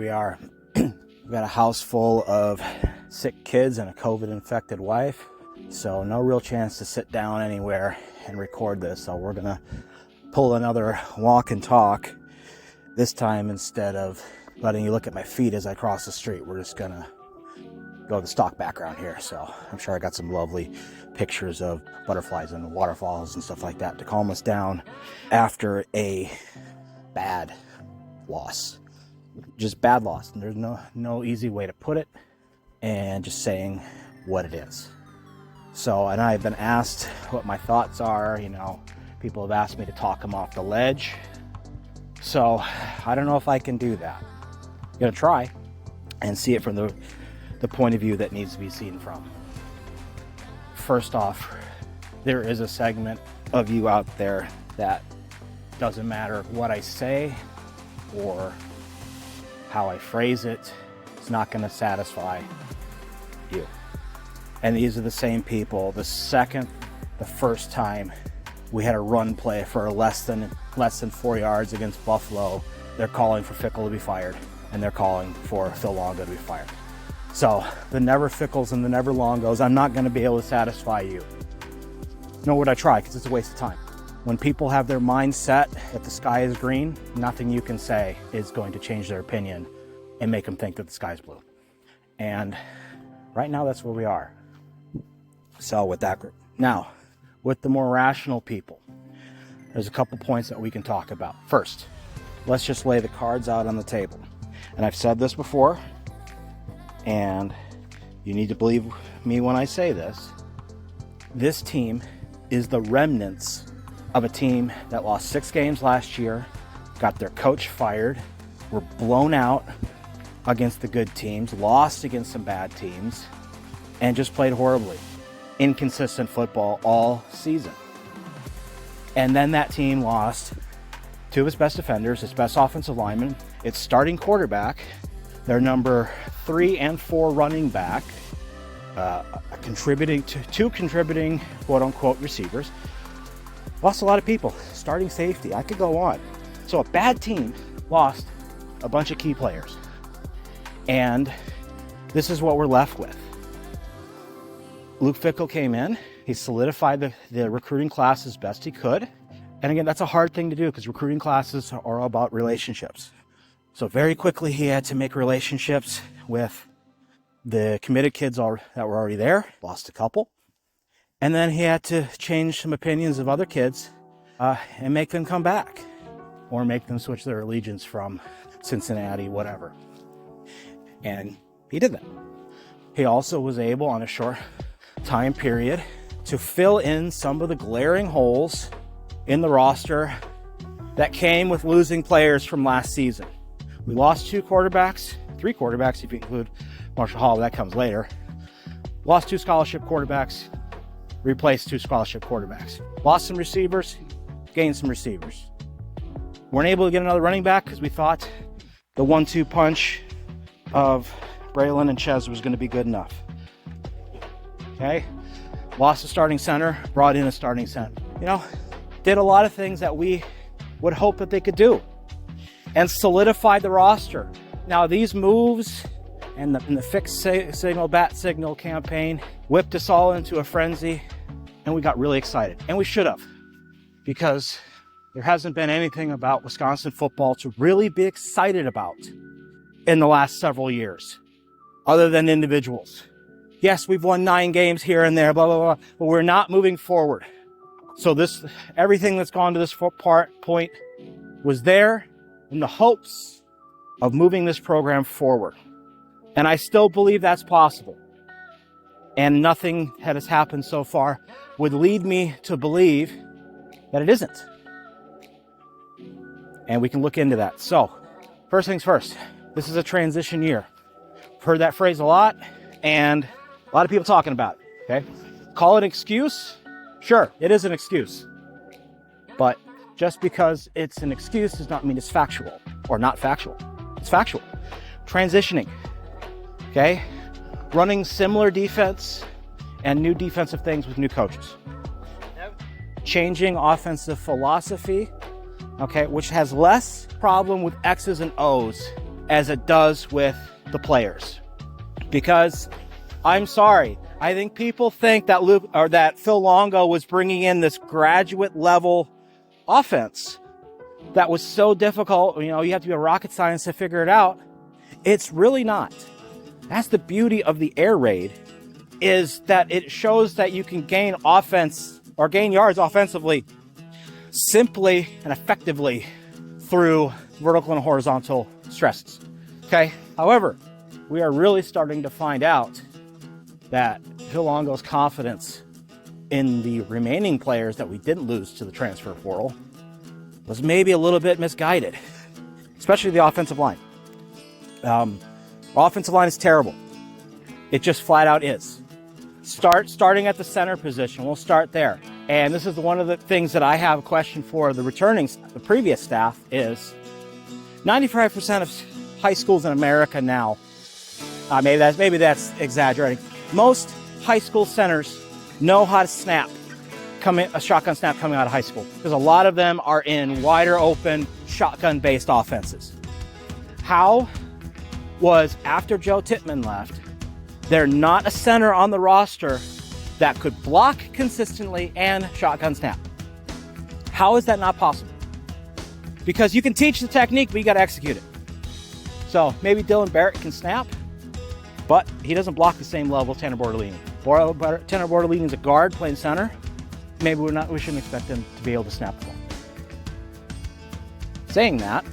we are. We've got a house full of sick kids and a COVID-infected wife, so no real chance to sit down anywhere and record this. So we're gonna pull another walk and talk. This time, instead of letting you look at my feet as I cross the street, we're just gonna go to the stock background here. So I'm sure I got some lovely pictures of butterflies and waterfalls and stuff like that to calm us down after a bad loss. Just bad loss. And there's no easy way to put it, and just saying what it is. So, and I've been asked what my thoughts are. You know, people have asked me to talk them off the ledge. So I don't know if I can do that. I'm gonna try and see it from the point of view that needs to be seen from. First off, there is a segment of you out there that doesn't matter what I say or how I phrase it, it's not going to satisfy you. And these are the same people. The first time we had a run play for less than 4 yards against Buffalo, they're calling for Fickle to be fired, and they're calling for Phil Longo to be fired. So the never Fickles and the never Longos, I'm not going to be able to satisfy you. Nor would I try, because it's a waste of time. When people have their mind set that the sky is green, nothing you can say is going to change their opinion and make them think that the sky is blue. And right now, that's where we are. So with that group. Now, with the more rational people, there's a couple points that we can talk about. First, let's just lay the cards out on the table. And I've said this before, and you need to believe me when I say this. This team is the remnants of a team that lost 6 games last year, got their coach fired, were blown out against the good teams, lost against some bad teams, and just played horribly. Inconsistent football all season. And then that team lost 2 of its best defenders, its best offensive lineman, its starting quarterback, their number 3 and 4 running back, two contributing quote-unquote receivers. Lost a lot of people. Starting safety. I could go on. So a bad team lost a bunch of key players. And this is what we're left with. Luke Fickell came in. He solidified the recruiting class as best he could. And again, that's a hard thing to do because recruiting classes are all about relationships. So very quickly he had to make relationships with the committed kids that were already there. Lost a couple. And then he had to change some opinions of other kids and make them come back, or make them switch their allegiance from Cincinnati, whatever. And he did that. He also was able, on a short time period, to fill in some of the glaring holes in the roster that came with losing players from last season. We lost 3 quarterbacks if you include Marshall Hall, that comes later. Lost 2 scholarship quarterbacks, replaced 2 scholarship quarterbacks. Lost some receivers, gained some receivers. Weren't able to get another running back because we thought the 1-2 punch of Braylon and Ches was going to be good enough. Okay? Lost a starting center, brought in a starting center. You know, did a lot of things that we would hope that they could do and solidified the roster. Now these moves and the fixed signal, bat signal campaign whipped us all into a frenzy, and we got really excited. And we should have, because there hasn't been anything about Wisconsin football to really be excited about in the last several years, other than individuals. Yes, we've won 9 games here and there, blah, blah, blah, but we're not moving forward. So everything that's gone to this point was there in the hopes of moving this program forward. And I still believe that's possible. And nothing that has happened so far would lead me to believe that it isn't. And we can look into that. So, first things first, this is a transition year. I've heard that phrase a lot, and a lot of people talking about it, okay? Call it an excuse? Sure, it is an excuse. But just because it's an excuse does not mean it's factual, or not factual. It's factual. Transitioning. Okay? Running similar defense and new defensive things with new coaches. Yep. Changing offensive philosophy, okay, which has less problem with X's and O's as it does with the players. Because I'm sorry, I think people think that Phil Longo was bringing in this graduate level offense that was so difficult. You have to be a rocket scientist to figure it out. It's really not. That's the beauty of the air raid, is that it shows that you can gain offense or gain yards offensively simply and effectively through vertical and horizontal stresses. Okay. However, we are really starting to find out that Phil Longo's confidence in the remaining players that we didn't lose to the transfer portal was maybe a little bit misguided, especially the offensive line. Offensive line is terrible. It just flat out is. Starting at the center position, we'll start there. And this is one of the things that I have a question for the previous staff is 95% of high schools in America now, maybe that's exaggerating. Most high school centers know how to snap, a shotgun snap coming out of high school, because a lot of them are in wider open shotgun-based offenses. How was, after Joe Tippmann left, there not a center on the roster that could block consistently and shotgun snap? How is that not possible? Because you can teach the technique, but you got to execute it. So maybe Dylan Barrett can snap, but he doesn't block the same level as Tanner Bortolini. Tanner Bortolini is a guard playing center. Maybe we shouldn't expect him to be able to snap the ball. Saying that,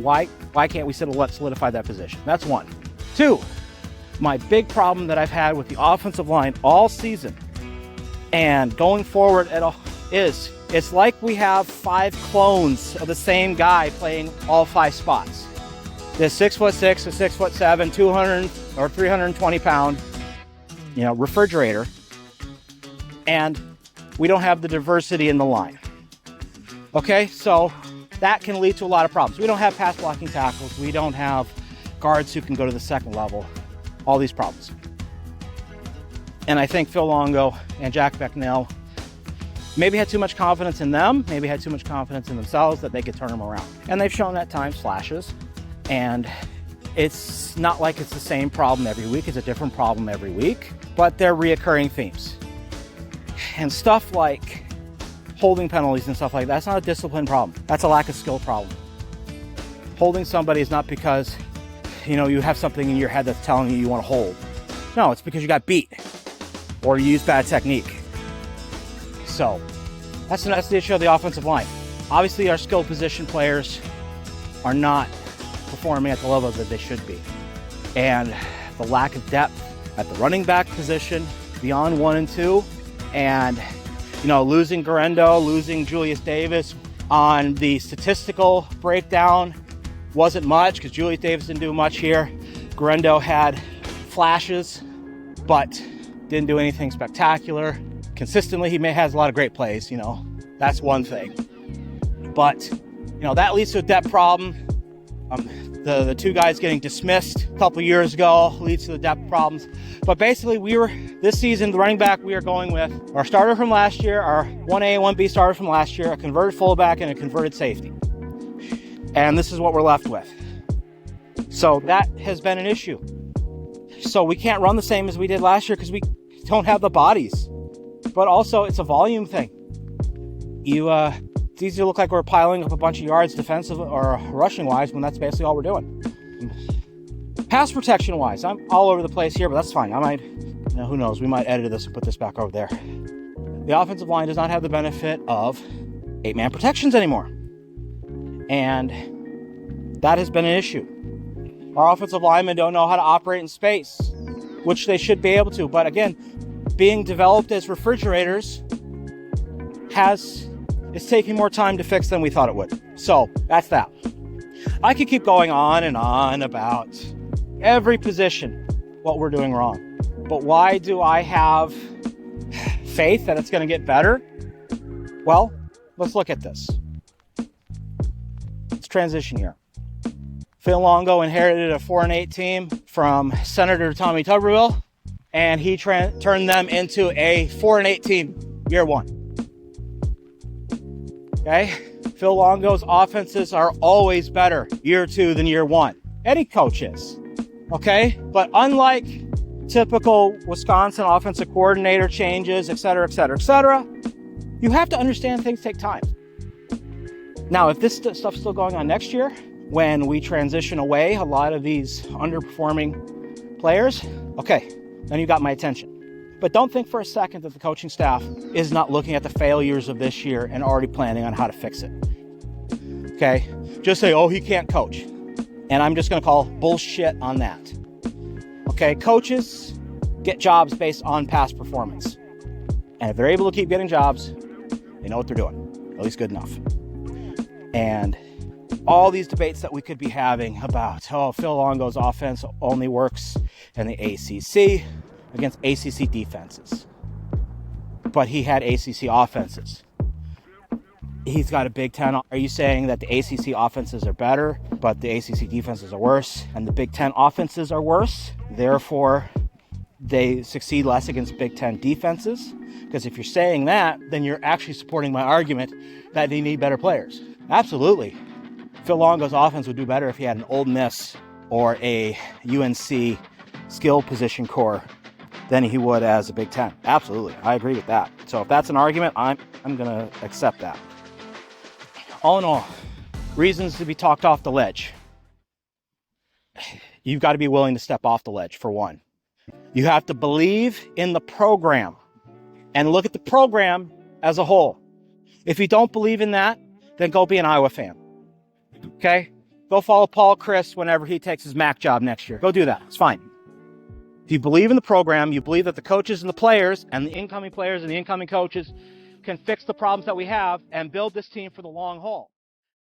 why can't we solidify that position? That's one. Two, my big problem that I've had with the offensive line all season and going forward is it's like we have 5 clones of the same guy playing all 5 spots. This 6'6", a 6'7", 200 or 320 pound, refrigerator, and we don't have the diversity in the line. Okay, so that can lead to a lot of problems. We don't have pass blocking tackles. We don't have guards who can go to the second level. All these problems. And I think Phil Longo and Jack Becknell maybe had too much confidence in them, maybe had too much confidence in themselves that they could turn them around. And they've shown at times flashes. And it's not like it's the same problem every week. It's a different problem every week, but they're reoccurring themes. And stuff like holding penalties and stuff like that's not a discipline problem. That's a lack of skill problem. Holding somebody is not because you have something in your head that's telling you want to hold. No, it's because you got beat or you used bad technique. So that's the issue of the offensive line. Obviously, our skill position players are not performing at the level that they should be. And the lack of depth at the running back position beyond 1 and 2, and losing Guerendo, losing Julius Davis on the statistical breakdown wasn't much because Julius Davis didn't do much here. Guerendo had flashes, but didn't do anything spectacular. Consistently, he has a lot of great plays, that's one thing. But, that leads to a depth problem. The 2 guys getting dismissed a couple years ago leads to the depth problems. But basically, this season, the running back we are going with, our starter from last year, our 1A and 1B starter from last year, a converted fullback and a converted safety. And this is what we're left with. So that has been an issue. So we can't run the same as we did last year because we don't have the bodies. But also, it's a volume thing. It's easy to look like we're piling up a bunch of yards defensive or rushing-wise when that's basically all we're doing. Pass protection-wise, I'm all over the place here, but that's fine. I might, who knows, we might edit this and put this back over there. The offensive line does not have the benefit of 8-man protections anymore. And that has been an issue. Our offensive linemen don't know how to operate in space, which they should be able to. But again, being developed as refrigerators it's taking more time to fix than we thought it would. So that's that. I could keep going on and on about every position, what we're doing wrong. But why do I have faith that it's going to get better? Well, let's look at this. Let's transition here. Phil Longo inherited a 4-8 team from Senator Tommy Tuberville, and he turned them into a 4-8 team year 1. Okay? Phil Longo's offenses are always better year 2 than year 1. Any coach is, okay? But unlike typical Wisconsin offensive coordinator changes, et cetera, et cetera, et cetera, you have to understand things take time. Now, if this stuff's still going on next year, when we transition away a lot of these underperforming players, okay, then you got my attention. But don't think for a second that the coaching staff is not looking at the failures of this year and already planning on how to fix it. Okay? Just say, oh, he can't coach. And I'm just going to call bullshit on that. Okay? Coaches get jobs based on past performance. And if they're able to keep getting jobs, they know what they're doing. At least good enough. And all these debates that we could be having about, oh, Phil Longo's offense only works in the ACC against ACC defenses. But he had ACC offenses. He's got a Big Ten. Are you saying that the ACC offenses are better, but the ACC defenses are worse, and the Big Ten offenses are worse? Therefore, they succeed less against Big Ten defenses? Because if you're saying that, then you're actually supporting my argument that they need better players. Absolutely. Phil Longo's offense would do better if he had an Ole Miss or a UNC skill position core than he would as a Big Ten. Absolutely. I agree with that. So if that's an argument, I'm going to accept that. All in all, reasons to be talked off the ledge. You've got to be willing to step off the ledge, for one. You have to believe in the program and look at the program as a whole. If you don't believe in that, then go be an Iowa fan. Okay? Go follow Paul Chris whenever he takes his MAC job next year. Go do that. It's fine. If you believe in the program, you believe that the coaches and the players and the incoming players and the incoming coaches can fix the problems that we have and build this team for the long haul.